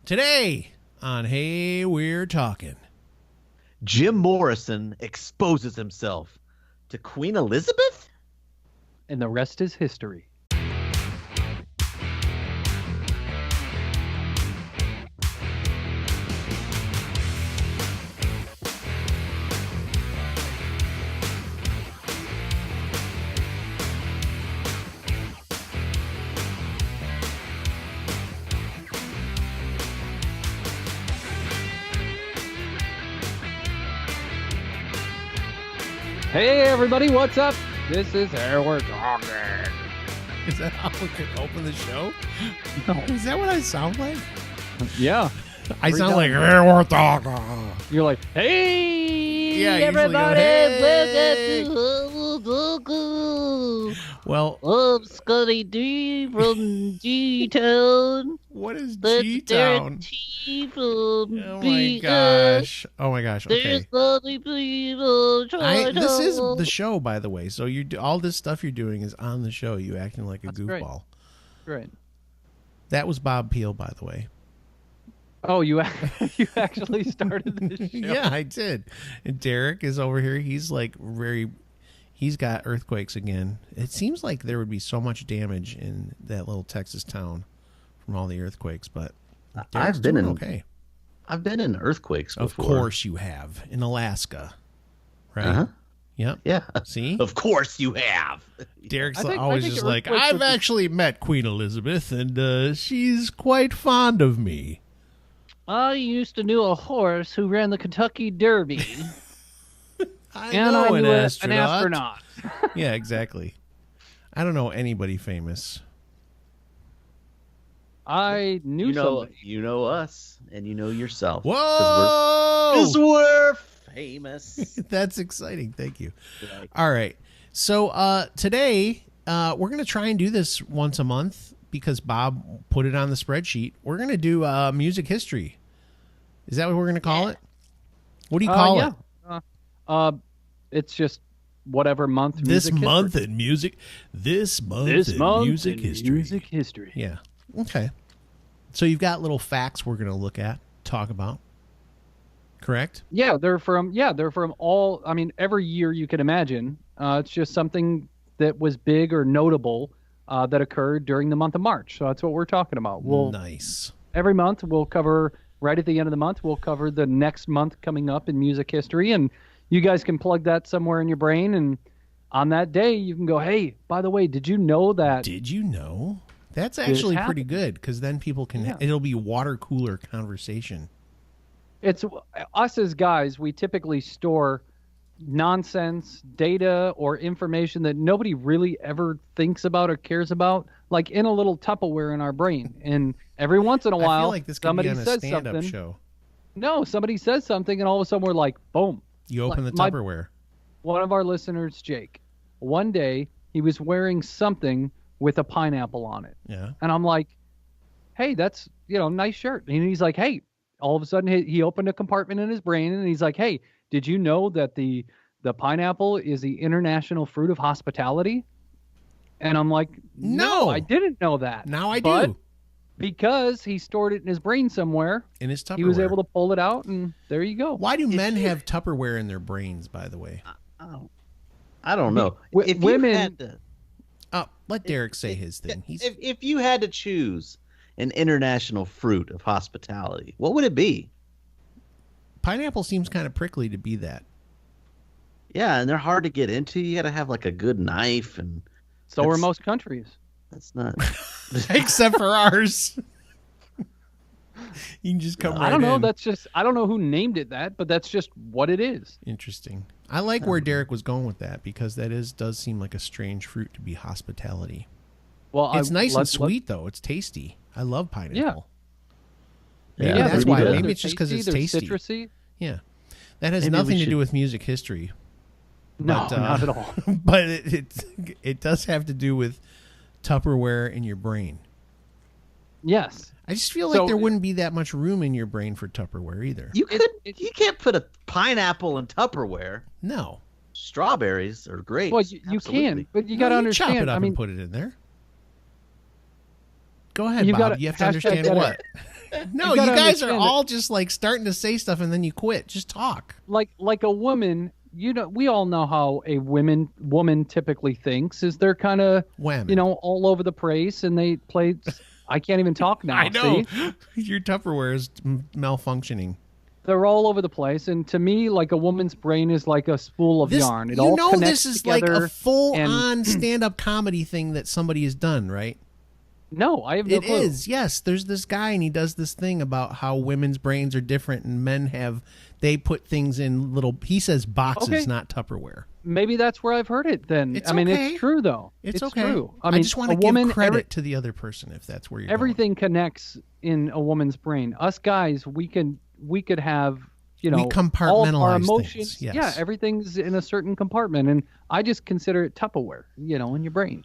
Today on Hey, We're Talking. Jim Morrison exposes himself to Queen Elizabeth? And the rest is history. Hey everybody, what's up? This is Hey, We're Talking. Is that how we could open the show? No. Is that what I sound like? Yeah. I sound like, Hey, we're talking. You're like, hey Yeah, I usually go, everybody, hey. Welcome to Well, I'm Scotty D from G-Town. what is That's G-Town? Derek T from Oh my BS. gosh. Oh my gosh. There's Okay. lovely people trying This is the show, by the way. So you do all this stuff you're doing is on the show. You acting like a That's great. goofball. Great. That was Bob Peel, by the way. Oh, you actually started this show? Yeah, I did. And Derek is over here. He's like he's got earthquakes again. It seems like there would be so much damage in that little Texas town from all the earthquakes, but Derek's I've been doing in okay. I've been in earthquakes Of before. course you have. In Alaska. Right? Uh-huh. Yep. Yeah. See? Of course you have. Derek's I always think just like, earthquakes I've would be- actually met Queen Elizabeth, and she's quite fond of me. I used to know a horse who ran the Kentucky Derby. I And know I an knew astronaut. an astronaut. Yeah, exactly. I don't know anybody famous. I knew You know somebody. you know us and you know yourself. Whoa! Because we're famous. That's exciting. Thank you. Like, All right. So today we're going to try and do this once a month because Bob put it on the spreadsheet. We're going to do music history. Is that what we're going to call it? What do you call it? Yeah. It's just whatever month. This music month history. in music. This month This in month music in history. Music history. Yeah. Okay. So you've got little facts we're going to look at, talk about. Correct? Yeah, they're from all. I mean, every year you can imagine. It's just something that was big or notable that occurred during the month of March. So that's what we're talking about. Nice. Every month we'll cover. Right at the end of the month, we'll cover the next month coming up in music history, and you guys can plug that somewhere in your brain. And on that day, you can go, "Hey, by the way, did you know that?" Did you know? That's actually pretty good because then people can. Yeah. It'll be water cooler conversation. It's us as guys. We typically store nonsense, data, or information that nobody really ever thinks about or cares about, like in a little Tupperware in our brain. And every once in a while, I feel like this could be somebody on a says stand-up something. show. No, somebody says something, and all of a sudden we're like, boom. You open the Like Tupperware. One of our listeners, Jake, one day he was wearing something with a pineapple on it. Yeah. And I'm like, hey, that's, nice shirt. And he's like, hey, all of a sudden he opened a compartment in his brain and he's like, hey, did you know that the pineapple is the international fruit of hospitality? And I'm like, No. I didn't know that. Now I But do. because he stored it in his brain somewhere, In his Tupperware. he was able to pull it out, and there you go. Why do men have Tupperware in their brains, by the way? I don't know. Wi- If you women- had to- Oh, let Derek say his thing. He's if you had to choose an international fruit of hospitality, what would it be? pineapple seems kind of prickly to be that. Yeah, and they're hard to get into. You got to have like a good knife, and So are that's- most countries. That's not. Except for ours. You can just come right I don't know. in. I don't know who named it that, but that's just what it is. Interesting. I like where Derek was going with that because that does seem like a strange fruit to be hospitality. Well, It's nice and sweet though. It's tasty. I love pineapple. Maybe Yeah, that's pretty why. good. Maybe it's just because it's they're tasty. citrusy. Yeah, that has Maybe nothing we to do should- with music history. No, But, not at all. But it does have to do with Tupperware in your brain. Yes. I just feel like So- there wouldn't be that much room in your brain for Tupperware either. You can't put a pineapple in Tupperware. No. Strawberries are great. Well, you can, but you got to You chop understand. it up I mean, and put it in there. Go ahead, You Bob. gotta- You have to hashtag understand get what. No, you gotta guys are understand all just like starting to say stuff and then you quit. Just talk. like a woman, we all know how a woman typically thinks. Is they're kind of Women. all over the place, and they play. I can't even talk now. I know. See? Your Tupperware is malfunctioning. They're all over the place, and to me, like a woman's brain is like a spool of yarn. It all connects this is together. like a full-on stand-up comedy thing that somebody has done, right? No, I have no clue. It is, yes. There's this guy, and he does this thing about how women's brains are different, and they put things in little, he says boxes, Okay. not Tupperware. Maybe that's where I've heard it. Then It's I mean, okay. it's true though. It's okay. True. I mean, just want to a woman, give credit to the other person if that's where you're everything connects in a woman's brain. Us guys, we could have We all of our compartmentalize emotions. things, yes. Yeah, everything's in a certain compartment, and I just consider it Tupperware. In your brain.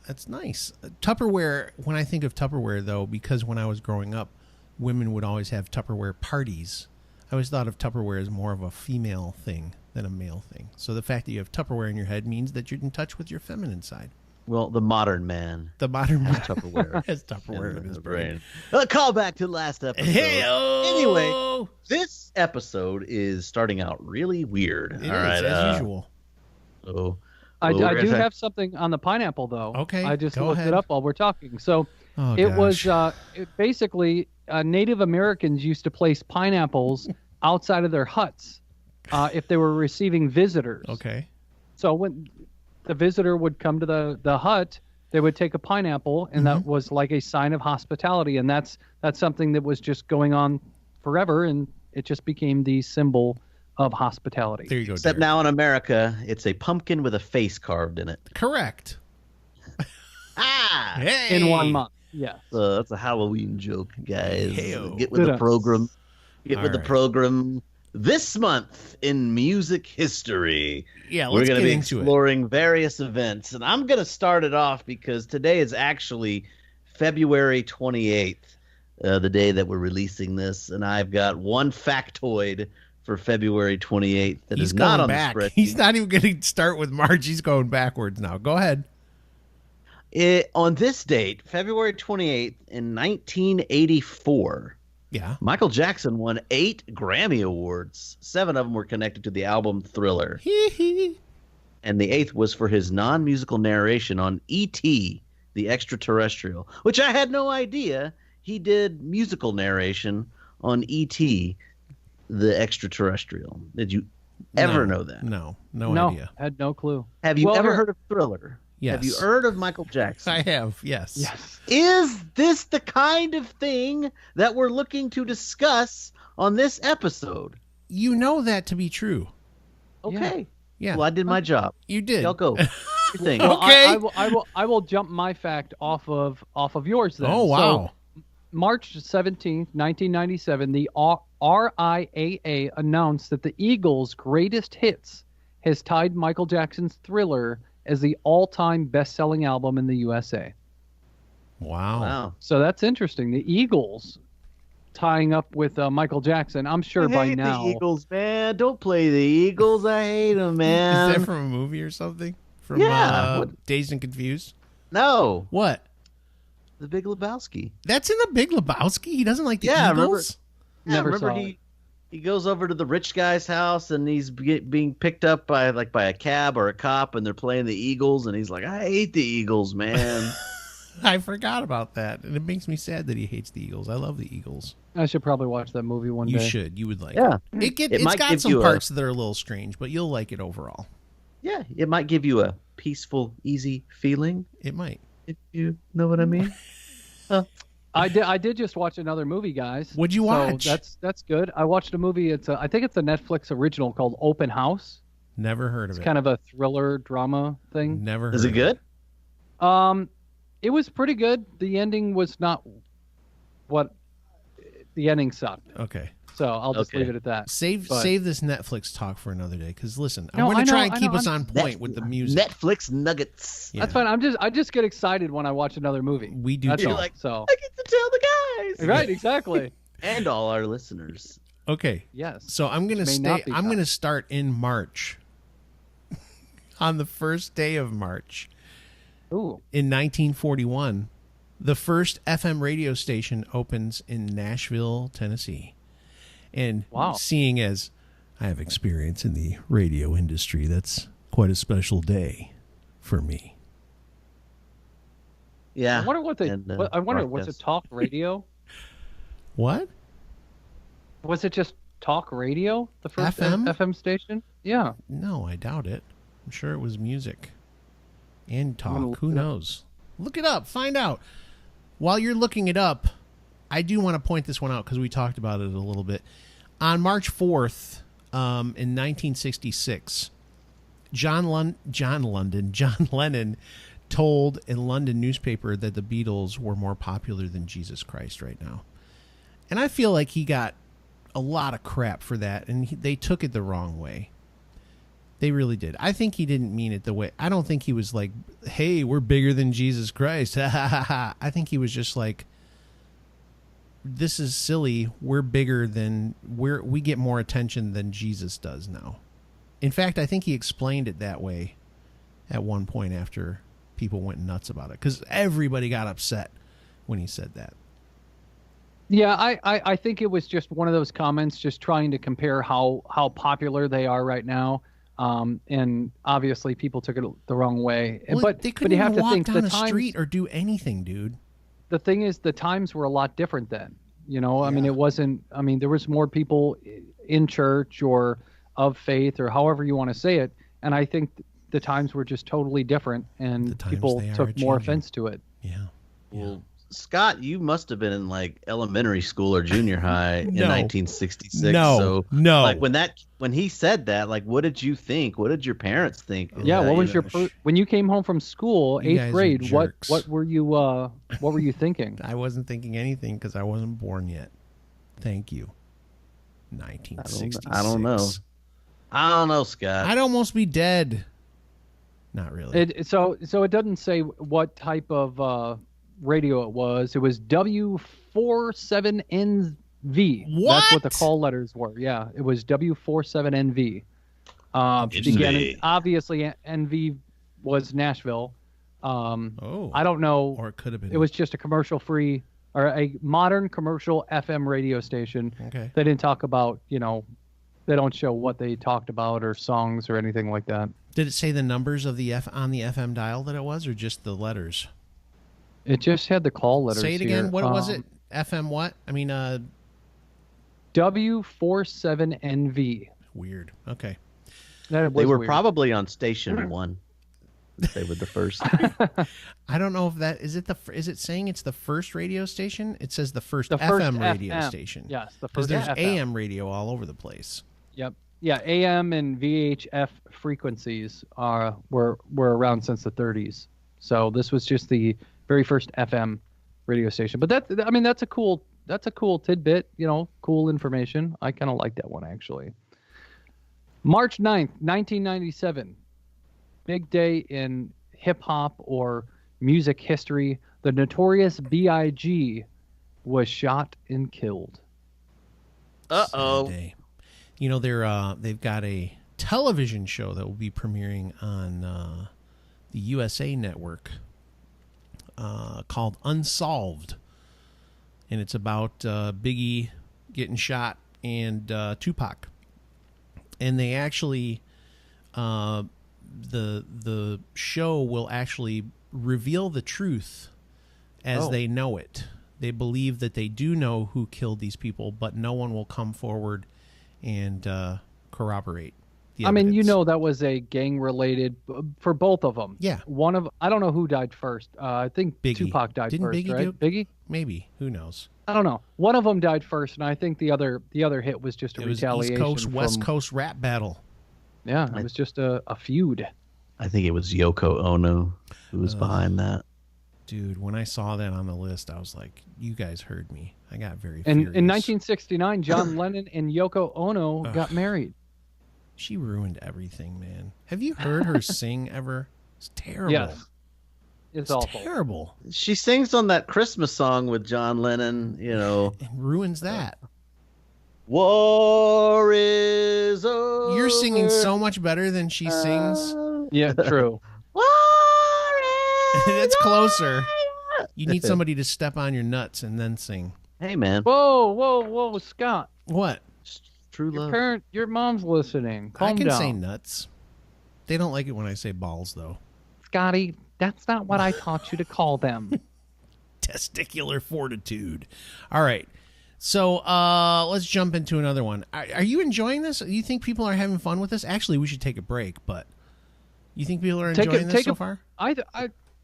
That's nice. Tupperware, when I think of Tupperware, though, because when I was growing up, women would always have Tupperware parties. I always thought of Tupperware as more of a female thing than a male thing. So the fact that you have Tupperware in your head means that you're in touch with your feminine side. Well, the modern man The modern man Tupperware has Tupperware in his brain. A call back to last episode. Hey-o! Anyway, this episode is starting out really weird. It is, All right, as usual. So, I we're do gonna- have something on the pineapple though. Okay, I just go looked ahead. it up while we're talking. So Oh, it gosh. was basically Native Americans used to place pineapples outside of their huts if they were receiving visitors. Okay. So when the visitor would come to the hut, they would take a pineapple, and that was like a sign of hospitality. And that's something that was just going on forever, and it just became the symbol of hospitality. There you go, Except Derek. now in America, it's a pumpkin with a face carved in it. Correct. Ah! Hey! In 1 month. Yes. That's a Halloween joke, guys. Hey-o. Get with the Good. program. Get All with the right. program. This month in music history, Yeah, we're let's going to get be into it. exploring various events. And I'm going to start it off because today is actually February 28th, the day that we're releasing this. And I've got one factoid for February 28th that He's is not going on back. the spreadsheet. He's not even going to start with March. He's going backwards now. Go ahead. On this date, February 28th, in 1984, Yeah. Michael Jackson won 8 Grammy Awards. 7 of them were connected to the album Thriller. And the 8th was for his non-musical narration on E.T., the Extraterrestrial, which I had no idea he did musical narration on E.T., the Extraterrestrial. Did you ever know that? No No, idea. had no clue. Have you Well, ever here- heard of Thriller? Yes. Have you heard of Michael Jackson? I have, yes. Yes. Is this the kind of thing that we're looking to discuss on this episode? You know that to be true. Okay. Yeah. Well, I did my job. You did. Y'all go. Your thing. Well, Okay. I will jump my fact off of yours then. Oh, wow. So, March 17th, 1997, the RIAA announced that the Eagles' greatest hits has tied Michael Jackson's Thriller as the all-time best-selling album in the USA. Wow. Wow. So that's interesting. The Eagles tying up with Michael Jackson. I'm sure I by hate now. the Eagles, man. Don't play the Eagles. I hate them, man. Is that from a movie or something? From Yeah. Dazed and Confused? No, What? The Big Lebowski. That's in the Big Lebowski? He doesn't like the Yeah, Eagles? Never remember saw it. he goes over to the rich guy's house and he's being picked up by a cab or a cop and they're playing the Eagles and he's like, I hate the Eagles, man. I forgot about that. And it makes me sad that he hates the Eagles. I love the Eagles. I should probably watch that movie one You day. should. You would like Yeah. it. It It's might got give some you a- parts that are a little strange, but you'll like it overall. Yeah, it might give you a peaceful, easy feeling, It might. if you know what I mean. I did just watch another movie, guys. What'd you watch? So that's good. I watched a movie. I think it's a Netflix original called Open House. Never heard of It's it. kind of a thriller drama thing. Never heard Is it of good? It was pretty good. The ending was not what the ending sucked. Okay. So I'll just Okay. leave it at that. Save But- this Netflix talk for another day, because listen, No, I'm going I to try know, and I keep know, us I'm- on point with the music. Netflix nuggets. Yeah. That's fine. I just get excited when I watch another movie. We do That's too. all. Like- So I get to tell the guys. right, exactly. And all our listeners. Okay. Yes. So I'm going to May stay. not be I'm tough. going to start in March. On the first day of March Ooh. in 1941, The first FM radio station opens in Nashville, Tennessee. And seeing as I have experience in the radio industry, that's quite a special day for me. Yeah. I wonder what they. I wonder, was it talk radio? What? Was it just talk radio? The first FM? FM station? Yeah. No, I doubt it. I'm sure it was music and talk. Who knows? Look it up. Find out. While you're looking it up, I do want to point this one out because we talked about it a little bit. On March 4th, in 1966, John Lennon told a London newspaper that the Beatles were more popular than Jesus Christ right now. And I feel like he got a lot of crap for that, and they took it the wrong way. They really did. I think he didn't mean it the way... I don't think he was like, hey, we're bigger than Jesus Christ. I think he was just like, this is silly. We're bigger than... We get more attention than Jesus does now. In fact, I think he explained it that way at one point after people went nuts about it, because everybody got upset when he said that. Yeah, I think it was just one of those comments just trying to compare how popular they are right now. And obviously people took it the wrong way. Well, but they couldn't you have even to walk think down the a street or do anything, dude. The thing is, the times were a lot different then. You know, I mean, it wasn't... I mean, there was more people in church or of faith or however you want to say it. And I think the times were just totally different, and people took more offense to it. Yeah. Well, Scott, you must have been in like elementary school or junior high in 1966. No. Like when he said that, like, what did you think? What did your parents think? Yeah. What was when you came home from school, 8th grade? What were you thinking? I wasn't thinking anything because I wasn't born yet. Thank you. 1966. I don't know, Scott. I'd almost be dead. Not really. So it doesn't say what type of radio it was. It was W47NV. What? That's what the call letters were. Yeah, it was W47NV. Again, obviously NV was Nashville. I don't know. Or it could have been. It was just a commercial-free or a modern commercial FM radio station. Okay. They didn't talk about, they don't show what they talked about or songs or anything like that. Did it say the numbers of the on the FM dial that it was, or just the letters? It just had the call letters. Say it again. Here. What was it? FM what? I mean, W47NV. Weird. Okay. They were probably on station 1. They were the first. I don't know if that is it. Is it saying it's the first radio station? It says the first FM radio station. Yes, the because first. There's AM radio all over the place. Yep. Yeah, AM and VHF frequencies were around since the 30s. So this was just the very first FM radio station. But that's a cool tidbit. Cool information. I kind of like that one actually. March 9th, 1997. Big day in hip-hop or music history. The Notorious B.I.G. was shot and killed. Uh-oh. They've got a television show that will be premiering on the USA Network called Unsolved. And it's about Biggie getting shot and Tupac. And they actually... the show will actually reveal the truth as they know it. They believe that they do know who killed these people, but no one will come forward and corroborate the evidence. That was a gang-related for both of them. Yeah. I don't know who died first. I think Biggie. Tupac died Didn't first, Biggie right? Biggie? Maybe. Who knows? I don't know. One of them died first, and I think the other hit was just a retaliation. East Coast, West Coast rap battle. Yeah, it was just a feud. I think it was Yoko Ono who was behind that. Dude, when I saw that on the list, I was like, you guys heard me. I got very And furious. in 1969, John Lennon and Yoko Ono got married. She ruined everything, man. Have you heard her sing ever? It's terrible. Yes. It's awful. Terrible. She sings on that Christmas song with John Lennon, And ruins that. War is over. You're singing so much better than she sings. Yeah, true. War is That's closer. You need somebody to step on your nuts and then sing. Hey, man. Whoa, Scott. What? True love. Your mom's listening. Calm I can down. say nuts. They don't like it when I say balls, though. Scotty, that's not what I taught you to call them. Testicular fortitude. All right. So let's jump into another one. Are you enjoying this? Do you think people are having fun with this? Actually, we should take a break, but you think people are enjoying this so far?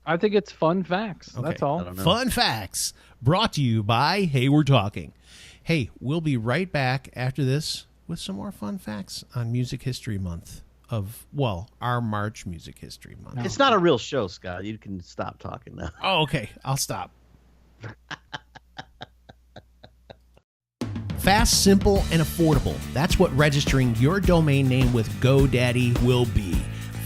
I think it's fun facts. Okay. That's all. Fun facts brought to you by Hey, We're Talking. Hey, we'll be right back after this with some more fun facts on Music History Month our March Music History Month. It's not a real show, Scott. You can stop talking now. Oh, okay. I'll stop. Fast, simple, and affordable. That's what registering your domain name with GoDaddy will be.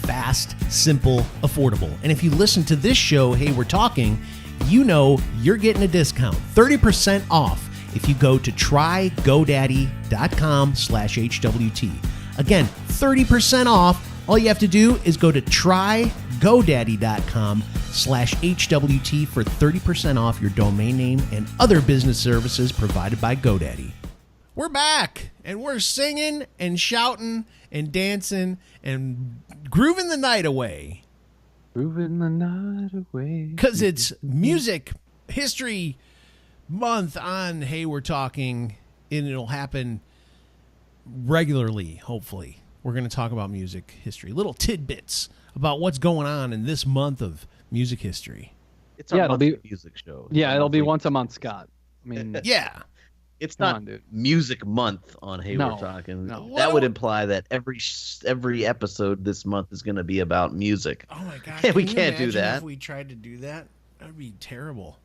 Fast, simple, affordable. And if you listen to this show, Hey, We're Talking, you know you're getting a discount, 30% off if you go to trygodaddy.com/HWT. Again, 30% off. All you have to do is go to trygodaddy.com/HWT for 30% off your domain name and other business services provided by GoDaddy. We're back, and we're singing and shouting and dancing and grooving the night away. Grooving the night away. Because it's Music History Month on Hey, We're Talking, and it'll happen regularly, hopefully. We're going to talk about music history, little tidbits about what's going on in this month of music history. It's our monthly music show. It'll be once a month, Scott. I mean, yeah. It's not Music Month on Hey, We're Talking. No. That would imply that every episode this month is going to be about music. Oh my gosh. We can't do that. If we tried to do that, that would be terrible.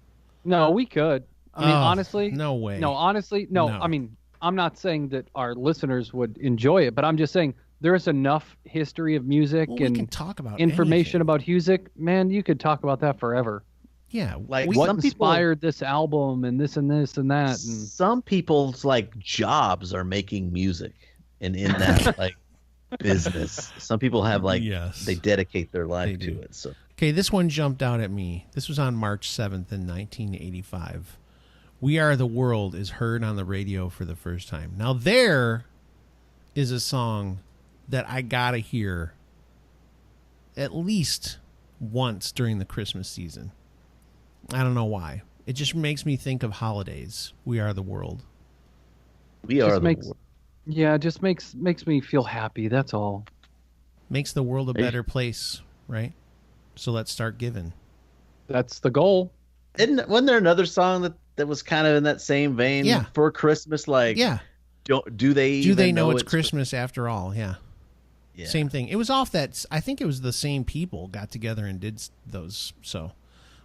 No, we could. I mean, honestly. No way. No, honestly. No, I mean, I'm not saying that our listeners would enjoy it, but I'm just saying there's enough history of music we and can talk about information anything. about music. Man, you could talk about that forever. Yeah, like What some inspired this album and this and this and that. And some people's like jobs are making music, and in that like business, some people have like they dedicate their life to it. So okay, this one jumped out at me. This was on March 7th in 1985. "We Are the World" is heard on the radio for the first time. Now there is a song that I gotta hear at least once during the Christmas season. I don't know why. It just makes me think of holidays. "We Are the World." We are the world. Yeah, it just makes me feel happy. That's all. Makes the world a better place, right? So let's start giving. That's the goal. Wasn't there another song that was kind of in that same vein? Yeah. For Christmas, like do they know it's Christmas after all? Yeah. Yeah. Same thing. It was off that. I think it was the same people got together and did those. So.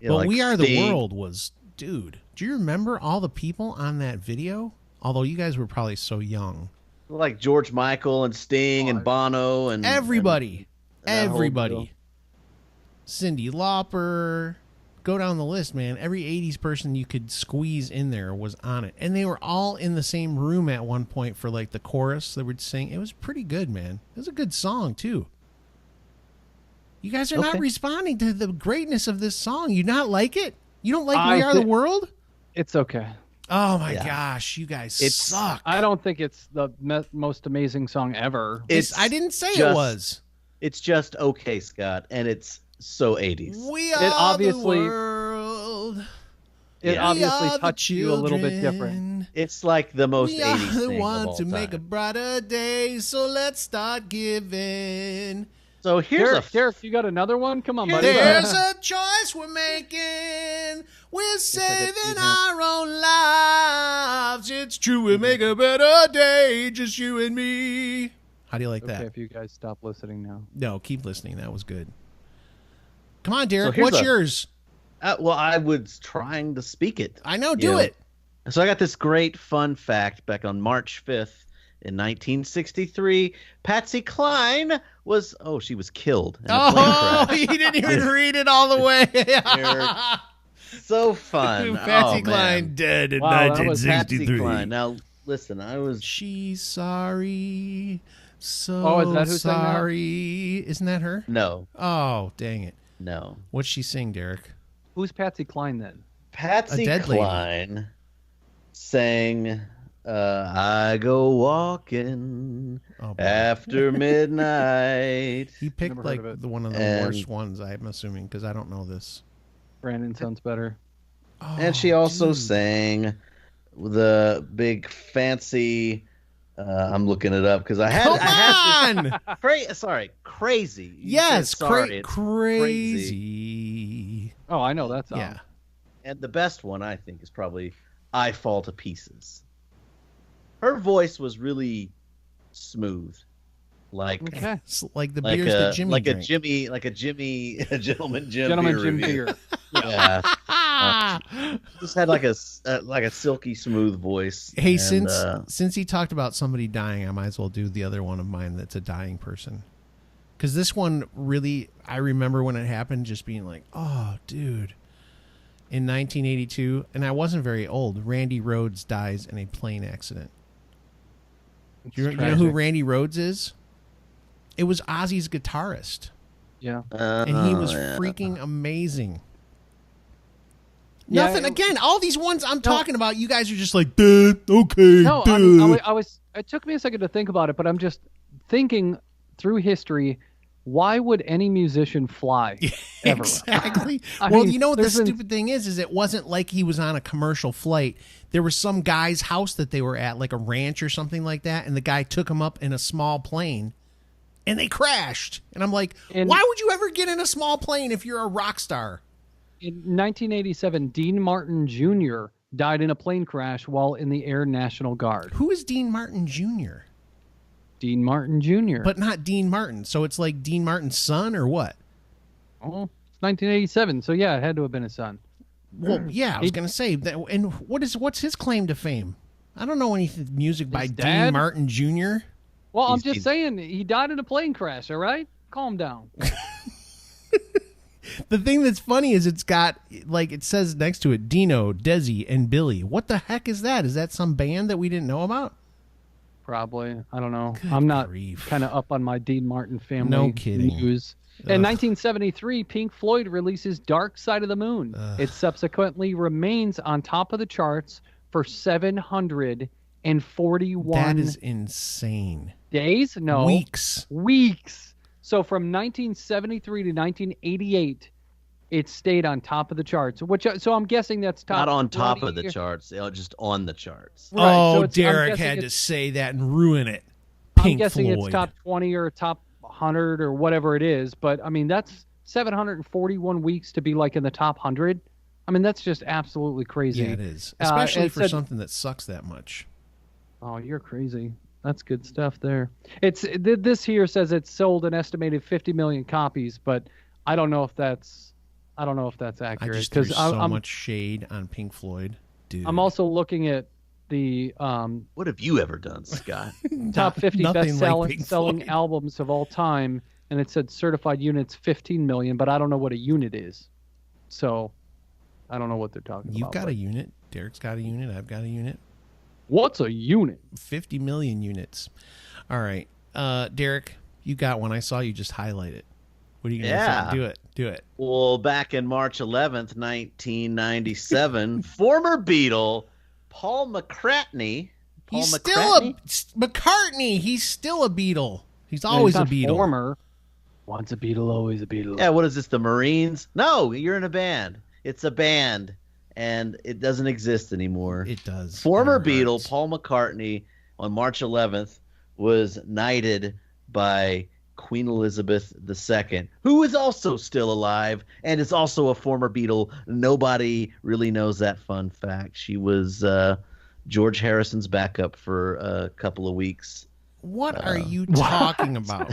Yeah, but like "We Are the Sting. World" was, dude, do you remember all the people on that video? Although you guys were probably so young. Like George Michael and Sting and Bono and Everybody. and that whole deal. Everybody. Cyndi Lauper. Go down the list, man. Every 80s person you could squeeze in there was on it. And they were all in the same room at one point for like the chorus they would sing. It was pretty good, man. It was a good song, too. You guys are not responding to the greatness of this song. You not like it? You don't like "We Are the World"? It's okay. Oh my gosh, you guys suck. I don't think it's the most amazing song ever. I didn't say it was. It's just okay, Scott, and it's so 80s. "We are the world." It obviously touched you a little bit different. It's like the most we 80s are the thing ones of all to time. make a brighter day, so let's start giving. So here's Derek, you got another one? Come on, buddy. There's a choice we're making. We're saving our own lives. It's true, we make a better day, just you and me. How do you like that? Okay, if you guys stop listening now. No, keep listening. That was good. Come on, Derek. So What's yours? Well, I was trying to speak it. I know. Do it. So I got this great fun fact back on March 5th. In 1963, Patsy Cline was she was killed in a plane crash. You didn't even read it all the way. So fun. Patsy Cline dead in 1963. Now listen, She's sorry. So is that who sang that? sorry. Isn't that her? No. Oh, dang it. No. What'd she sing, Derek? Who's Patsy Cline then? Patsy dead lady. Cline sang I Go Walking Oh, boy. After Midnight. He picked Never heard like of it. the one of the And- worst ones, I'm assuming, because I don't know this. Brandon sounds better. Oh, And she also dude. sang the big fancy. I'm looking it up because I had this crazy. You Yes, said sorry, it's crazy. Oh, I know that song. Yeah. And the best one I think is probably I Fall to Pieces. Her voice was really smooth, like Okay. It's like the like beers a that Jimmy like drank. a gentleman Jim Gentleman beer Jim review. Beer. Yeah, just had like a silky smooth voice. Hey, and, since he talked about somebody dying, I might as well do the other one of mine that's a dying person. Because this one really, I remember when it happened, just being like, oh, dude. In 1982, and I wasn't very old, Randy Rhoads dies in a plane accident. You know who Randy Rhoads is? It was Ozzy's guitarist, Yeah. and he was freaking amazing. Nothing. Again, all these ones I'm talking about, you guys are just like, duh, okay, No, duh. I mean, I was. It took me a second to think about it, but I'm just thinking through history. Why would any musician fly ever? Exactly. I Well, mean, you know what the there's been- stupid thing is it wasn't like he was on a commercial flight. There was some guy's house that they were at, like a ranch or something like that, and the guy took him up in a small plane, and they crashed. And I'm like, And- why would you ever get in a small plane if you're a rock star? In 1987, Dean Martin Jr. died in a plane crash while in the Air National Guard. Who is Dean Martin Jr.? Dean Martin Jr. But not Dean Martin. So it's like Dean Martin's son or what? Oh, it's 1987, so yeah, it had to have been his son. Well, yeah, I was going to say that. And what's his claim to fame? I don't know any music by His Dean dad? Martin Jr. Well, I'm He's- just he's- saying he died in a plane crash. All right, calm down. The thing that's funny is it's got, like, it says next to it, Dino, Desi, and Billy. What the heck is that? Is that some band that we didn't know about? Probably, I don't know. Good I'm not grief. kind of up on my Dean Martin family No kidding. news. In 1973, Pink Floyd releases Dark Side of the Moon. It subsequently remains on top of the charts for 741 That is insane. days? No. Weeks. Weeks. So from 1973 to 1988, it stayed on top of the charts. So I'm guessing that's top. not on top of 20 the charts, just on the charts. Right, Oh, so I'm Derek guessing had to it's- say that and ruin it. I'm Pink guessing Floyd. it's top 20 or top 100 or whatever it is. But I mean, that's 741 weeks to be like in the top 100. I mean, that's just absolutely crazy. Yeah, it is. Especially it for said- something that sucks that much. Oh, you're crazy. That's good stuff there. This here says it's sold an estimated 50 million copies, but I don't know if that's I accurate just threw because so I'm much shade on Pink Floyd. Dude. I'm also looking at the What have you ever done, Scott? top 50 nothing like best-selling Pink selling Floyd. albums of all time, and it said certified units 15 million, but I don't know what a unit is, so I don't know what they're talking You've about. got but a unit. Derek's got a unit. I've got a unit. what's a unit? 50 million units. All right. Derek, you got one. I saw you just highlight it. What are you going to Yeah. say? Do it. Do it. Well, back in March 11th, 1997, former Beatle Paul McCartney. Paul He's McCartney? still a McCartney. He's still a Beatle. He's always He's a not Beatle. Former. Once a Beatle, always a Beatle. Yeah, what is this, the Marines? No, you're in a band. It's a band, and it doesn't exist anymore. It does. Former It Beatle hurts. Paul McCartney on March 11th was knighted by Queen Elizabeth II, who is also still alive and is also a former Beatle. Nobody really knows that fun fact. She was George Harrison's backup for a couple of weeks. What are you talking about?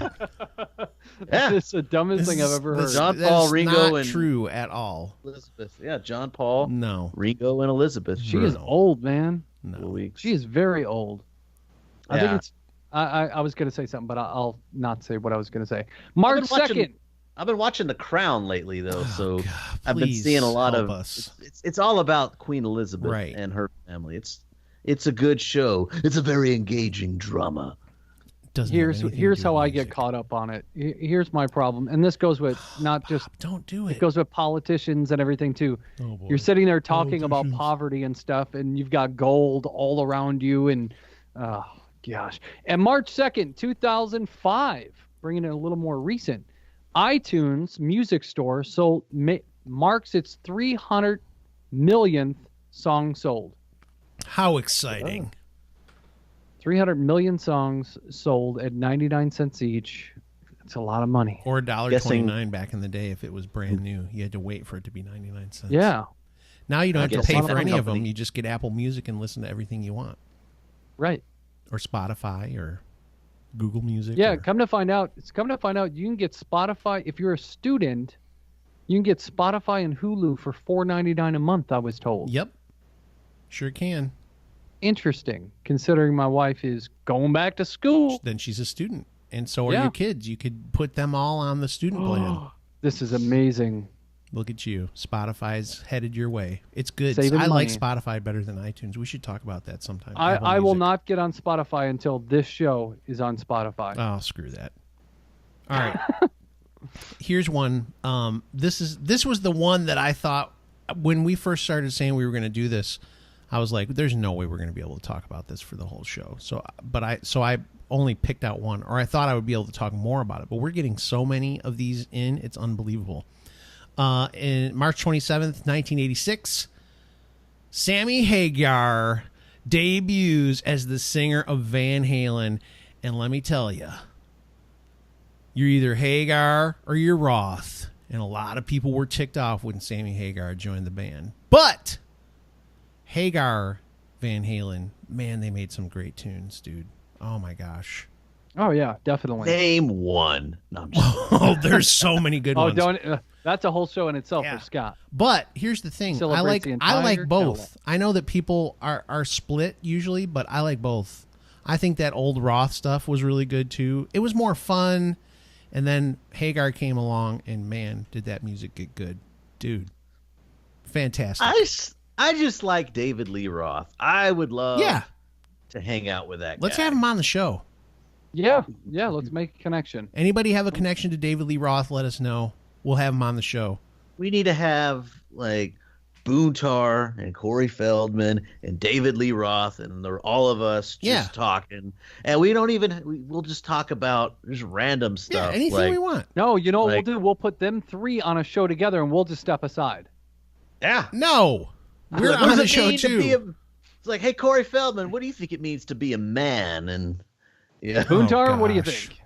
Yeah. It's the dumbest thing I've ever heard. John That's Paul, Ringo, not and- true at all. Elizabeth. Yeah, John Paul, No. Ringo, and Elizabeth. She is old, man. Couple of No. weeks. She is very old. I think Yeah. it's. I was going to say something, but I'll not say what I was going to say. March been watching- 2nd. I've been watching The Crown lately, though, so God, I've been please seeing a lot help of. us. It's all about Queen Elizabeth Right. and her family. It's a good show. It's a very engaging drama. Doesn't have anything to here's do how with I get music. caught up on it. Here's my problem, and this goes with not just Don't do it. it goes with politicians and everything too. Oh, boy. You're sitting there talking about Politicians. poverty and stuff, and you've got gold all around you, and gosh. And March 2nd, 2005, bringing it a little more recent, iTunes Music Store marks its 300 millionth song sold. How exciting. 300 million songs sold at 99 cents each. It's a lot of money. Or Guessing- $1.29 back in the day if it was brand new. You had to wait for it to be 99 cents. Yeah, Now you don't have to guessing pay for some any of them. company- You just get Apple Music and listen to everything you want. right. Or Spotify or Google Music. Yeah, or- come to find out, you can get Spotify if you're a student. You can get Spotify and Hulu for $4.99 a month. I was told. Yep. Sure can. Interesting, considering my wife is going back to school. Then she's a student. And so are Yeah. your kids. You could put them all on the student plan. This is amazing. Look at you. Spotify's headed your way. It's good. Saving I like money. Spotify better than iTunes. We should talk about that sometime. I Apple will Music. not get on Spotify until this show is on Spotify. Oh, screw that. All right. Here's one. This was the one that I thought when we first started saying we were going to do this, I was like, there's no way we're going to be able to talk about this for the whole show. So I only picked out one, or I thought I would be able to talk more about it, but we're getting so many of these in, it's unbelievable. In March 27th, 1986, Sammy Hagar debuts as the singer of Van Halen. And let me tell you, you're either Hagar or you're Roth. And a lot of people were ticked off when Sammy Hagar joined the band. But Hagar Van Halen, man, they made some great tunes, dude. Oh, my gosh. Oh yeah, definitely. Name one. No, I'm just Oh, there's so many good Oh, ones. don't. That's a whole show in itself Yeah. for Scott. But here's the thing. Celebrates the I like entire both. catalog. I know that people are split usually, but I like both. I think that old Roth stuff was really good too. It was more fun. And then Hagar came along and man, did that music get good. Dude. Fantastic. I just like David Lee Roth. I would love Yeah. to hang out with that Let's guy. have him on the show. Yeah, let's make a connection. Anybody have a connection to David Lee Roth, let us know. We'll have him on the show. We need to have like Boontar and Corey Feldman and David Lee Roth and all of us just talking. And we'll just talk about just random Yeah, stuff. anything like, we want. No, you know what Like- we'll do? We'll put them three on a show together, and we'll just step aside. Yeah. No. We're Like, what on does the it show mean to be too. it's like, hey, Corey Feldman, what do you think it means to be a man? And yeah, Boontar, what do you gosh. think?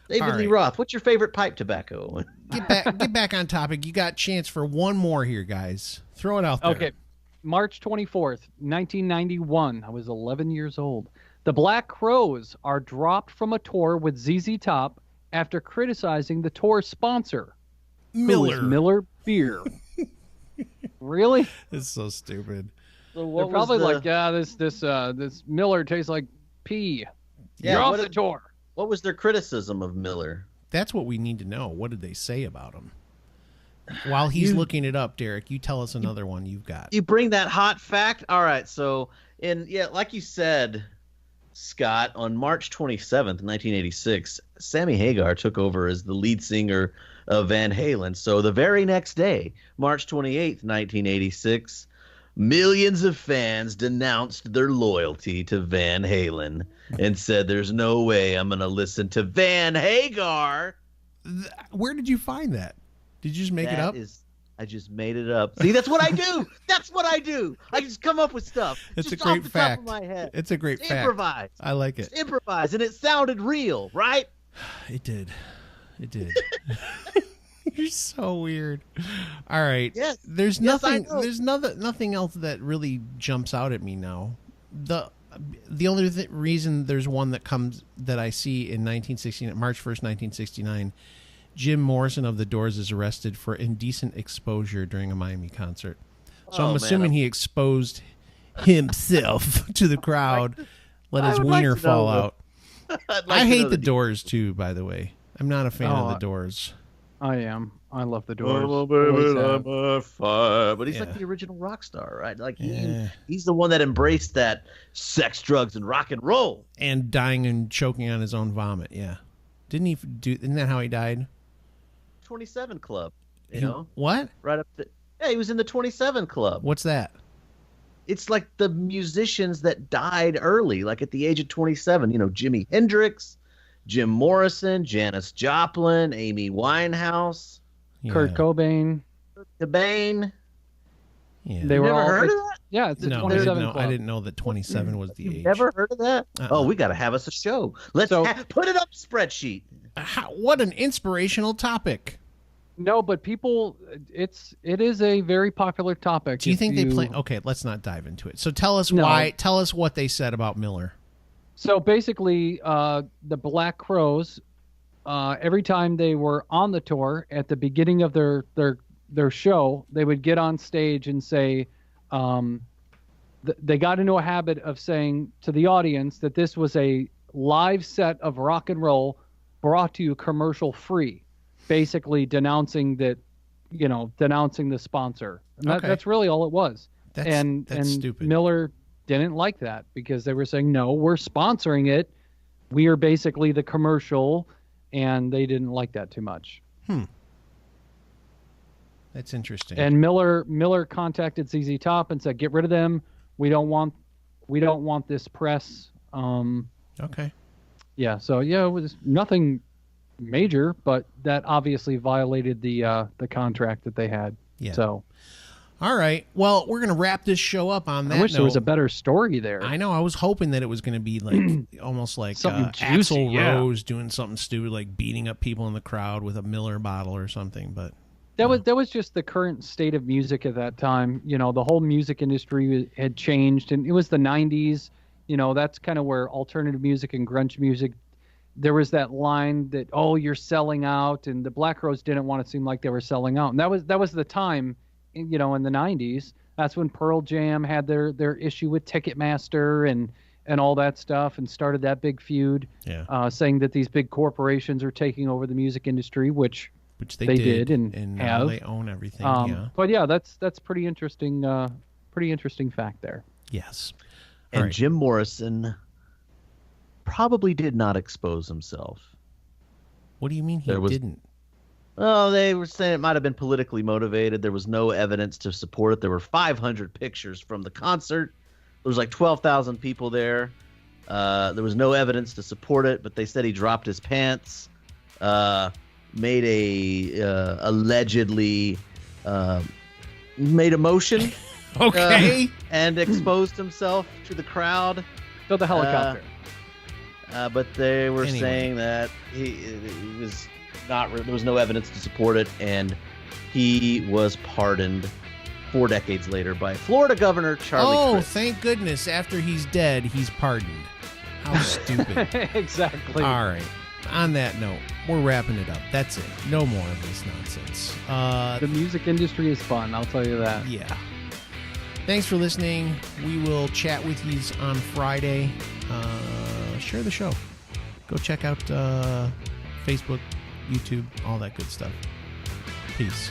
David all Lee right. Roth, what's your favorite pipe tobacco? Get back on topic. You got chance for one more here, guys. Throw it out there. Okay, March 24th, 1991. I was 11 years old. The Black Crowes are dropped from a tour with ZZ Top after criticizing the tour sponsor, who was Miller Beer. Really? It's so stupid. So They're what probably was the, like, yeah, this Miller tastes like pee. Yeah, You're off what the did- tour. what was their criticism of Miller? That's what we need to know. What did they say about him? While he's looking it up, Derek, you tell us another one you've got. You bring that hot fact. All right, so like you said, Scott, on March 27th, 1986, Sammy Hagar took over as the lead singer of Van Halen. So the very next day, March 28th, 1986, millions of fans denounced their loyalty to Van Halen and said, "There's no way I'm going to listen to Van Hagar." Where did you find that? Did you just make it up? I just made it up. See, that's what I do. That's what I do. I just come up with stuff. It's just a great off the fact. Top of my head. It's a great fact. Improvise. I like it. Just improvise, and it sounded real, right? It did. It did. You're so weird. All right. Yes. There's Yes, I nothing. know. There's nothing else that really jumps out at me now. The only reason there's one that I see in 1969, March 1st, 1969. Jim Morrison of The Doors is arrested for indecent exposure during a Miami concert. So Oh, I'm man. assuming he exposed himself to the crowd, let his I would like wiener to fall know. out. I'd like I to hate know the Doors too, by the way. I'm not a fan of the Doors. I am. I love the Doors. Oh, Always baby, have. I'm a fire. But he's Yeah. like the original rock star, right? Like Yeah. he's the one that embraced that sex, drugs, and rock and roll. And dying and choking on his own vomit. Yeah. Didn't he do? Isn't that how he died? 27 Club, you He- know, What? right up. Yeah, he was in the 27 Club. What's that? It's like the musicians that died early, like at the age of 27. You know, Jimi Hendrix, Jim Morrison, Janis Joplin, Amy Winehouse, Kurt Yeah. Cobain. Cobain. Yeah. They You were never all. heard of that? Yeah, it's the No, 27 Club. I didn't know that 27 was the You've age. never heard of that? Uh-uh. Oh, we got to have us a show. Let's So- put it up spreadsheet. What an inspirational topic. No, but people, it is a very popular topic. Do you If think they play? Okay, let's not dive into it. So tell us No. why. Tell us what they said about Miller. So basically, the Black Crowes, every time they were on the tour, at the beginning of their show, they would get on stage and say, they got into a habit of saying to the audience that this was a live set of rock and roll brought to you commercial free, basically denouncing the sponsor. And Okay. that's really all it was. That's stupid. Miller didn't like that because they were saying, no, we're sponsoring it. We are basically the commercial, and they didn't like that too much. That's interesting. And Miller contacted ZZ Top and said, get rid of them. We don't want this press. Okay. Yeah. So yeah, it was nothing major, but that obviously violated the contract that they had. Yeah. So All right. Well, we're gonna wrap this show up on that. I wish there was a note. better story there. I know. I was hoping that it was going to be like almost like Something juicy, Axl yeah. Rose doing something stupid, like beating up people in the crowd with a Miller bottle or something. But That was just the current state of music at that time. You know, the whole music industry had changed, and it was the 90s. You know, that's kind of where alternative music and grunge music, there was that line that, oh, you're selling out, and the Black Crowes didn't want to seem like they were selling out. And that was the time, you know, in the 90s. That's when Pearl Jam had their issue with Ticketmaster and all that stuff, and started that big feud, saying that these big corporations are taking over the music industry, which they did and now have. they own everything. But yeah, that's pretty interesting. Pretty interesting fact there. Yes. And All right. Jim Morrison probably did not expose himself. What do you mean he There was- didn't? Oh, they were saying it might have been politically motivated. There was no evidence to support it. There were 500 pictures from the concert. There was like 12,000 people there. There was no evidence to support it, but they said he dropped his pants, made allegedly made a motion, Okay. and exposed himself to the crowd. So the helicopter. But they were Anyway. saying that he was not. There was no evidence to support it, and he was pardoned 4 decades later by Florida Governor Charlie Crist. Thank goodness! After he's dead, he's pardoned. How stupid! Exactly. All right. On that note, we're wrapping it up. That's it. No more of this nonsense. The music industry is fun, I'll tell you that. Yeah. Thanks for listening. We will chat with you on Friday. Share the show. Go check out Facebook, YouTube, all that good stuff. Peace.